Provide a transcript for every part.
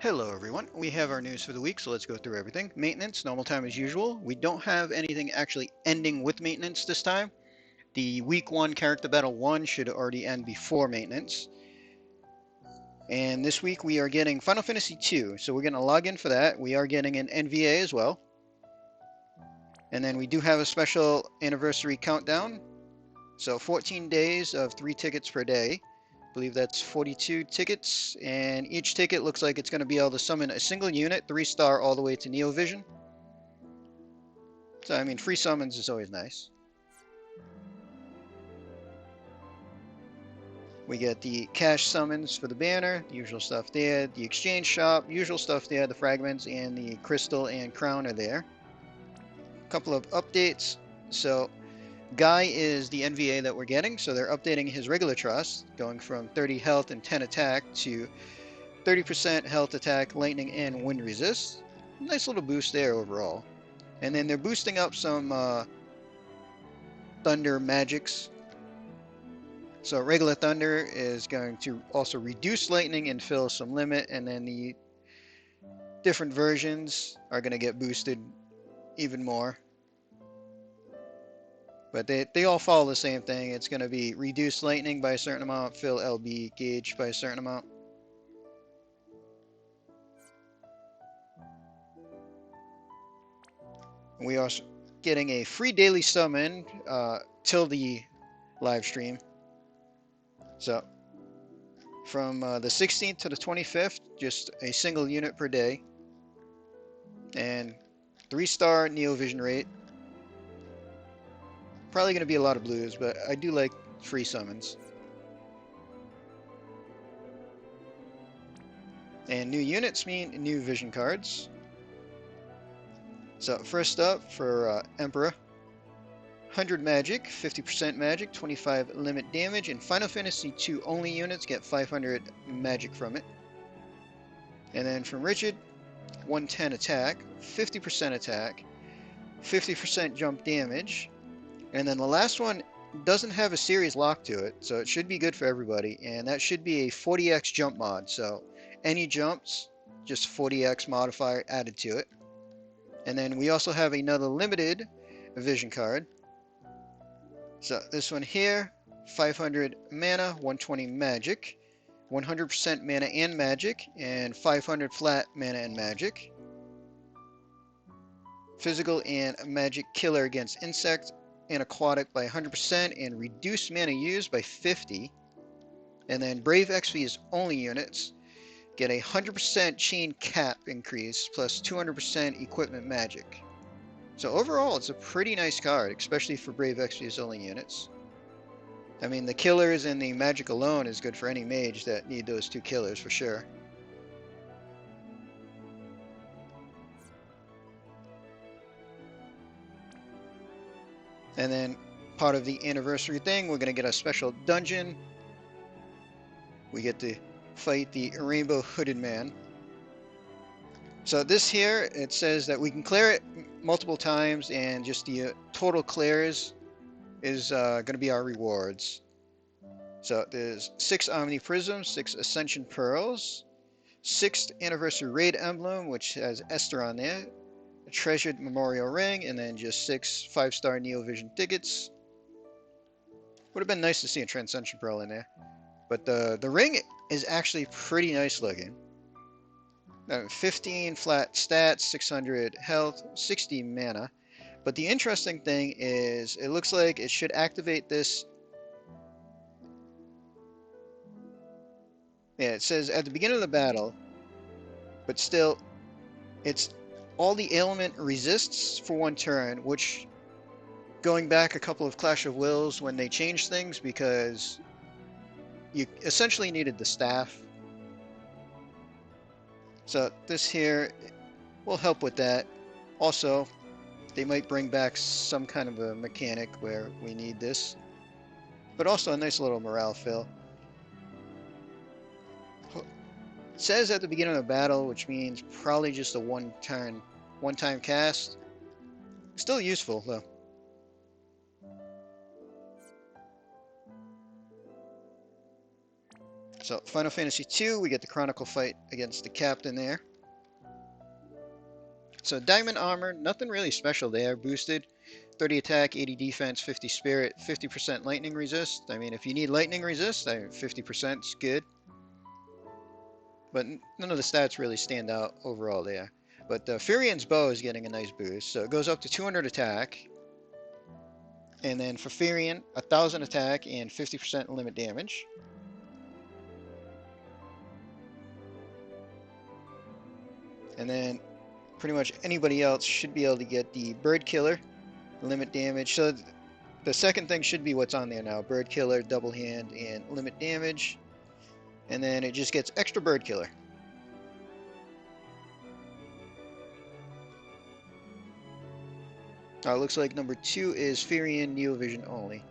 Hello everyone, we have our news for the week, so let's go through everything. Maintenance, normal time as usual. We don't have anything actually ending with maintenance this time. The week 1 character battle 1 should already end before maintenance. And this week we are getting Final Fantasy 2, so we're going to log in for that. We are getting an NVA as well. And then we do have a special anniversary countdown. So 14 days of 3 tickets per day. I believe that's 42 tickets, and each ticket looks like it's going to be able to summon a single unit, 3-star all the way to Neovision. So, I mean, free summons is always nice. We get the cash summons for the banner, the usual stuff there, the exchange shop, usual stuff there, the fragments and the crystal and crown are there. A couple of updates. So, Guy is the NVA that we're getting, so they're updating his regular trust, going from 30 health and 10 attack to 30% health, attack, lightning, and wind resist. Nice little boost there overall. And then they're boosting up some thunder magics. So regular thunder is going to also reduce lightning and fill some limit, and then the different versions are going to get boosted even more. But they all follow the same thing. It's going to be reduce lightning by a certain amount, fill LB gauge by a certain amount. We are getting a free daily summon till the live stream. So from the 16th to the 25th, just a single unit per day. And 3-star Neovision rate. Probably going to be a lot of blues, but I do like free summons. And new units mean new vision cards. So first up for Emperor, 100 magic, 50% magic, 25 limit damage, and Final Fantasy II only units get 500 magic from it. And then from Richard, 110 attack, 50% attack, 50% jump damage. And then the last one doesn't have a series lock to it, so it should be good for everybody. And that should be a 40x jump mod. So any jumps, just 40x modifier added to it. And then we also have another limited vision card. So this one here, 500 mana, 120 magic, 100% mana and magic, and 500 flat mana and magic. Physical and magic killer against insect and aquatic by 100% and reduce mana used by 50. And then Brave XP's only units get a 100% chain cap increase plus 200% equipment magic. So overall, it's a pretty nice card, especially for Brave XP's only units. I mean, the killers and the magic alone is good for any mage that need those 2 killers for sure. And then part of the anniversary thing, we're going to get a special dungeon. We get to fight the Rainbow Hooded Man. So this here, it says that we can clear it multiple times, and just the total clears is going to be our rewards. So there's 6 Omni Prisms, 6 Ascension Pearls, 6th Anniversary Raid Emblem, which has Esther on there, a Treasured Memorial Ring, and then just 6 5-star Neovision tickets. Would have been nice to see a Transcension Pearl in there. But the ring is actually pretty nice looking. 15 flat stats, 600 health, 60 mana. But the interesting thing is, it looks like it should activate this. Yeah, it says at the beginning of the battle, but still, it's all the ailment resists for 1 turn, which, going back a couple of Clash of Wills when they changed things, because you essentially needed the staff. So this here will help with that. Also, they might bring back some kind of a mechanic where we need this. But also a nice little morale fill. It says at the beginning of the battle, which means probably just a one-time cast. Still useful, though. So Final Fantasy II, we get the Chronicle fight against the captain there. So Diamond Armor, nothing really special there. Boosted, 30 attack, 80 defense, 50 spirit, 50% lightning resist. I mean, if you need lightning resist, 50% is good. But none of the stats really stand out overall there. But Furion's bow is getting a nice boost, so it goes up to 200 attack. And then for Furion, 1000 attack and 50% limit damage. And then pretty much anybody else should be able to get the Bird Killer, limit damage. So the second thing should be what's on there now. Bird Killer, Double Hand, and limit damage. And then it just gets extra Bird Killer. Looks like number 2 is Furion Neovision only.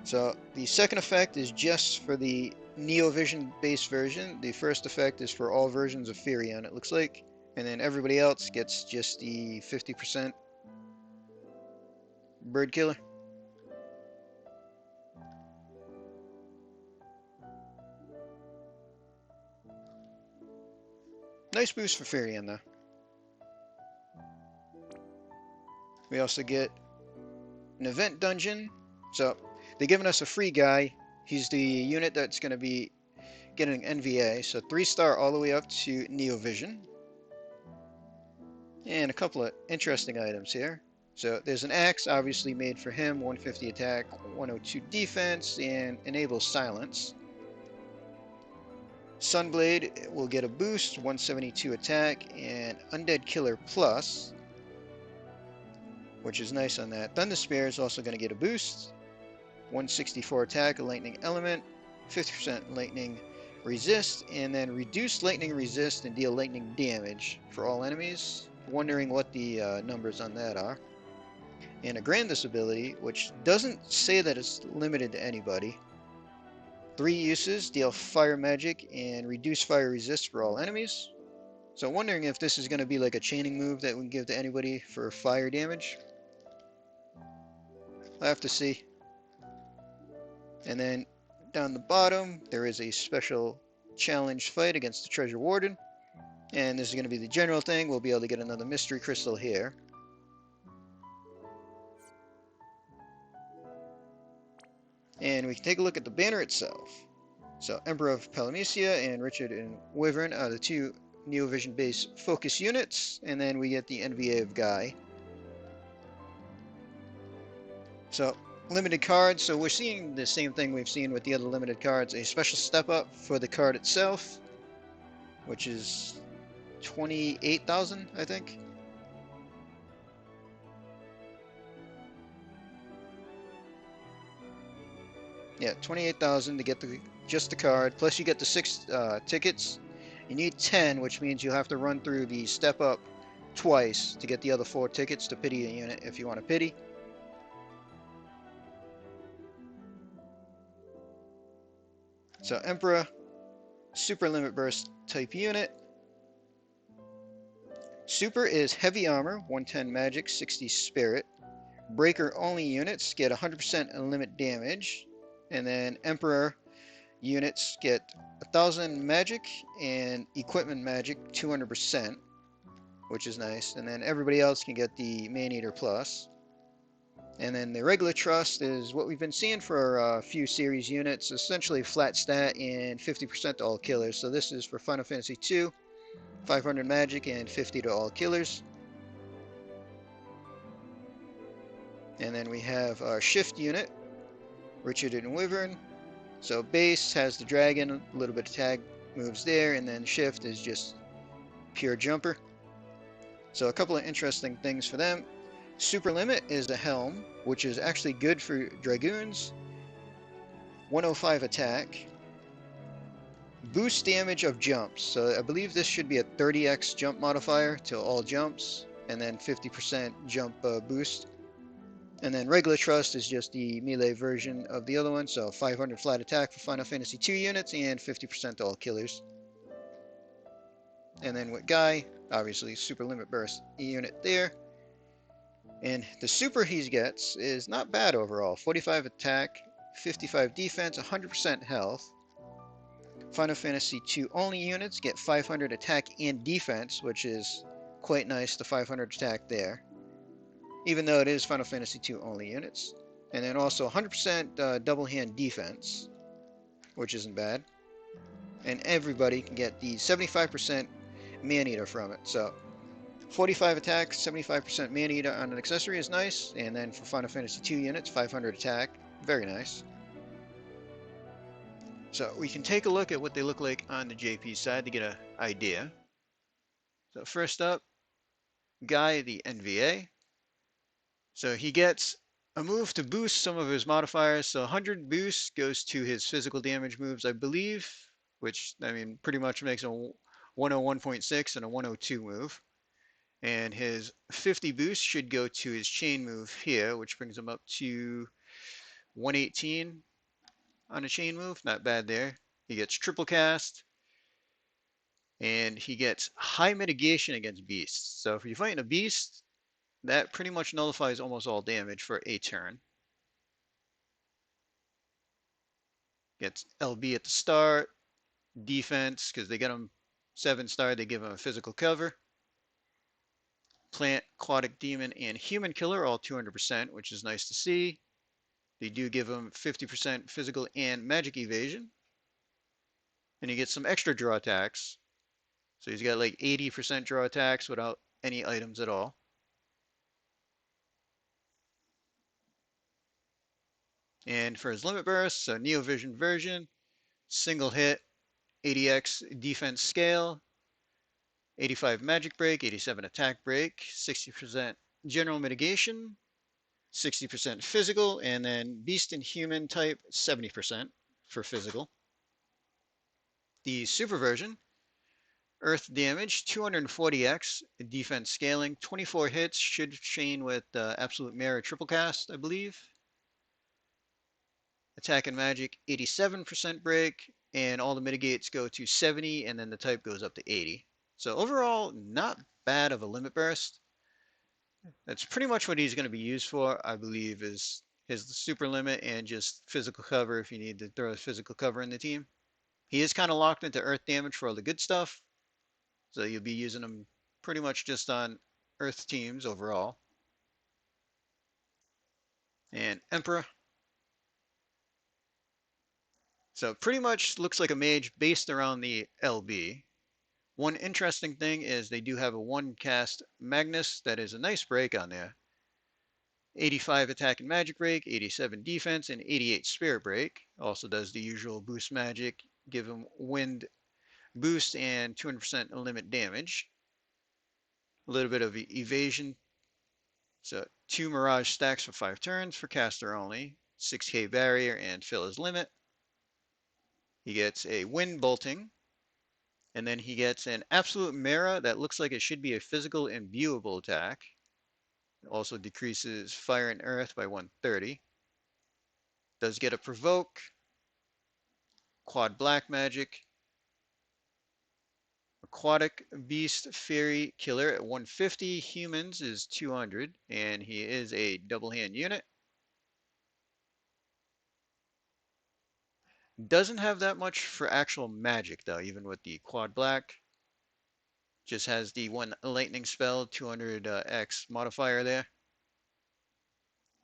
So the second effect is just for the Neovision base version. The first effect is for all versions of Furion, it looks like. And then everybody else gets just the 50% Bird Killer. Nice boost for Furion though. We also get an event dungeon. So they're giving us a free guy. He's the unit that's going to be getting NVA. So 3-star all the way up to Neovision. And a couple of interesting items here. So there's an axe obviously made for him. 150 attack, 102 defense, and enables silence. Sunblade will get a boost, 172 attack, and Undead Killer Plus, which is nice on that. Thunder Spear is also going to get a boost, 164 attack, a lightning element, 50% lightning resist, and then reduce lightning resist and deal lightning damage for all enemies. Wondering what the numbers on that are. And a Grandis ability, which doesn't say that it's limited to anybody. 3 uses, deal fire magic and reduce fire resist for all enemies. So wondering if this is going to be like a chaining move that we can give to anybody for fire damage. I'll have to see. And then down the bottom, there is a special challenge fight against the Treasure Warden. And this is going to be the general thing. We'll be able to get another mystery crystal here. And we can take a look at the banner itself. So Emperor of Palamecia and Ricard and Wyvern are the 2 Neovision base focus units. And then we get the NVA of Guy. So limited cards. So we're seeing the same thing we've seen with the other limited cards. A special step up for the card itself, which is 28,000, I think. Yeah, 28,000 to get just the card. Plus you get the 6 tickets. You need 10, which means you have to run through the step up twice to get the other 4 tickets to pity a unit if you want to pity. So Emperor, super limit burst type unit. Super is heavy armor, 110 magic, 60 spirit. Breaker only units get 100% limit damage. And then Emperor units get 1000 magic and equipment magic 200%, which is nice. And then everybody else can get the Man-Eater Plus. And then the regular trust is what we've been seeing for a few series units, essentially flat stat and 50% to all killers. So this is for Final Fantasy II, 500 magic and 50 to all killers. And then we have our shift unit, Ricard and Wyvern. So base has the dragon, a little bit of tag moves there, and then shift is just pure jumper. So a couple of interesting things for them. Super limit is the helm, which is actually good for dragoons. 105 attack. Boost damage of jumps. So I believe this should be a 30x jump modifier to all jumps, and then 50% jump boost. And then regular trust is just the melee version of the other one, so 500 flat attack for Final Fantasy II units and 50% to all killers. And then with Guy, obviously super limit burst unit there. And the super he gets is not bad overall. 45 attack, 55 defense, 100% health. Final Fantasy II only units get 500 attack and defense, which is quite nice, the 500 attack there, even though it is Final Fantasy II only units. And then also 100% double hand defense, which isn't bad. And everybody can get the 75% Man-Eater from it. So 45 attack, 75% Man-Eater on an accessory is nice. And then for Final Fantasy II units, 500 attack, very nice. So we can take a look at what they look like on the JP side to get an idea. So first up, Guy, the NVA. So he gets a move to boost some of his modifiers. So 100 boost goes to his physical damage moves, I believe, which, I mean, pretty much makes a 101.6 and a 102 move. And his 50 boost should go to his chain move here, which brings him up to 118 on a chain move. Not bad there. He gets triple cast, and he gets high mitigation against beasts. So if you're fighting a beast, that pretty much nullifies almost all damage for a turn. Gets LB at the start, defense, because they get him 7-star, they give him a physical cover. Plant, aquatic demon, and human killer all 200%, which is nice to see. They do give him 50% physical and magic evasion. And he gets some extra draw attacks. So he's got like 80% draw attacks without any items at all. And for his limit burst, so Neovision version, single hit, 80x defense scale, 85 magic break, 87 attack break, 60% general mitigation, 60% physical, and then beast and human type 70% for physical. The super version, earth damage 240x, defense scaling, 24 hits, should chain with absolute mirror triple cast, I believe. Attack and magic 87% break, and all the mitigates go to 70, and then the type goes up to 80. So overall, not bad of a limit burst. That's pretty much what he's going to be used for, I believe, is his super limit and just physical cover if you need to throw a physical cover in the team. He is kind of locked into earth damage for all the good stuff, so you'll be using him pretty much just on earth teams overall. And Emperor. So pretty much looks like a mage based around the LB. One interesting thing is they do have a 1-cast Magnus that is a nice break on there. 85 attack and magic break, 87 defense, and 88 spirit break. Also does the usual boost magic, give him wind boost and 200% limit damage. A little bit of evasion. So 2 Mirage stacks for 5 turns for caster only. 6k barrier and fill his limit. He gets a wind bolting. And then he gets an absolute mirror that looks like it should be a physical imbuable attack. It also decreases fire and earth by 130. Does get a provoke, quad black magic, aquatic beast fairy killer at 150, humans is 200, and he is a double hand unit. Doesn't have that much for actual magic though, even with the quad black. Just has the 1 lightning spell, 200x modifier there.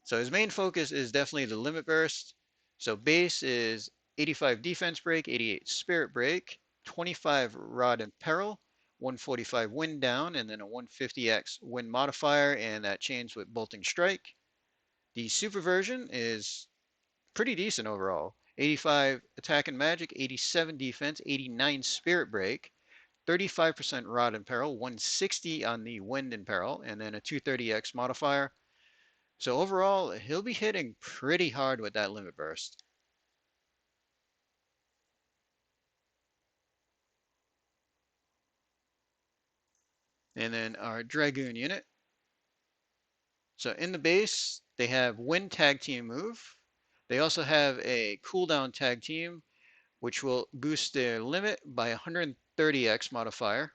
So his main focus is definitely the limit burst. So base is 85 defense break, 88 spirit break, 25 rod and peril, 145 wind down, and then a 150x wind modifier, and that chains with bolting strike. The super version is pretty decent overall. 85 attack and magic, 87 defense, 89 spirit break, 35% rod and peril, 160 on the wind and peril, and then a 230x modifier. So overall, he'll be hitting pretty hard with that limit burst. And then our Dragoon unit. So in the base, they have Wind Tag Team move. They also have a cooldown tag team, which will boost their limit by 130x modifier.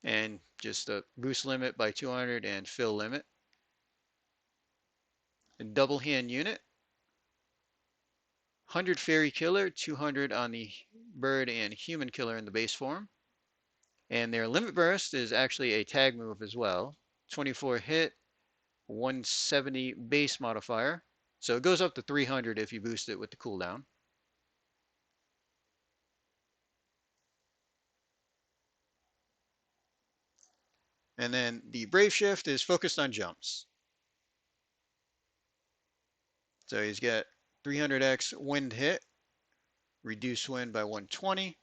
And just a boost limit by 200 and fill limit. A double hand unit. 100 Fairy Killer, 200 on the Bird and Human Killer in the base form. And their Limit Burst is actually a tag move as well. 24 hit, 170 base modifier. So it goes up to 300 if you boost it with the cooldown. And then the Brave Shift is focused on jumps. So he's got 300x wind hit, reduce wind by 120.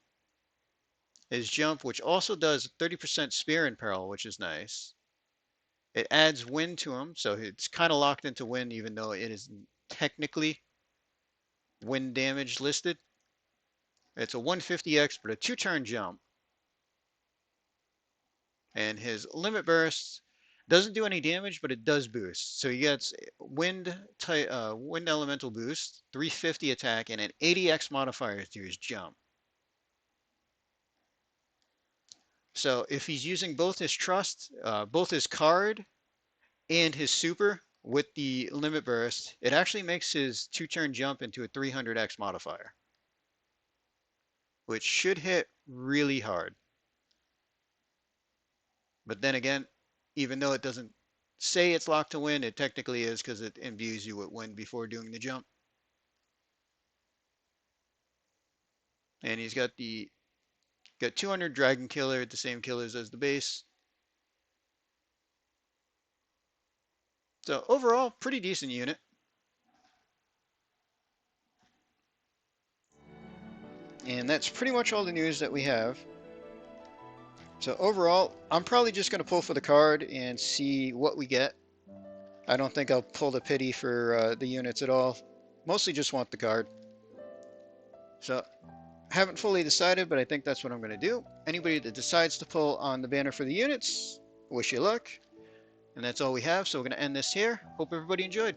His jump, which also does 30% spear in peril, which is nice. It adds wind to him, so it's kind of locked into wind, even though it is technically wind damage listed. It's a 150x, but a 2-turn jump. And his limit burst doesn't do any damage, but it does boost. So he gets wind elemental boost, 350 attack, and an 80x modifier to his jump. So if he's using both his trust, both his card and his super with the limit burst, it actually makes his 2-turn jump into a 300x modifier, which should hit really hard. But then again, even though it doesn't say it's locked to wind, it technically is because it imbues you with wind before doing the jump. And he's got 200 Dragon Killer at the same killers as the base. So overall, pretty decent unit. And that's pretty much all the news that we have. So overall, I'm probably just going to pull for the card and see what we get. I don't think I'll pull the pity for the units at all. Mostly just want the card. So haven't fully decided, but I think that's what I'm going to do. Anybody that decides to pull on the banner for the units, wish you luck. And that's all we have, so we're going to end this here. Hope everybody enjoyed.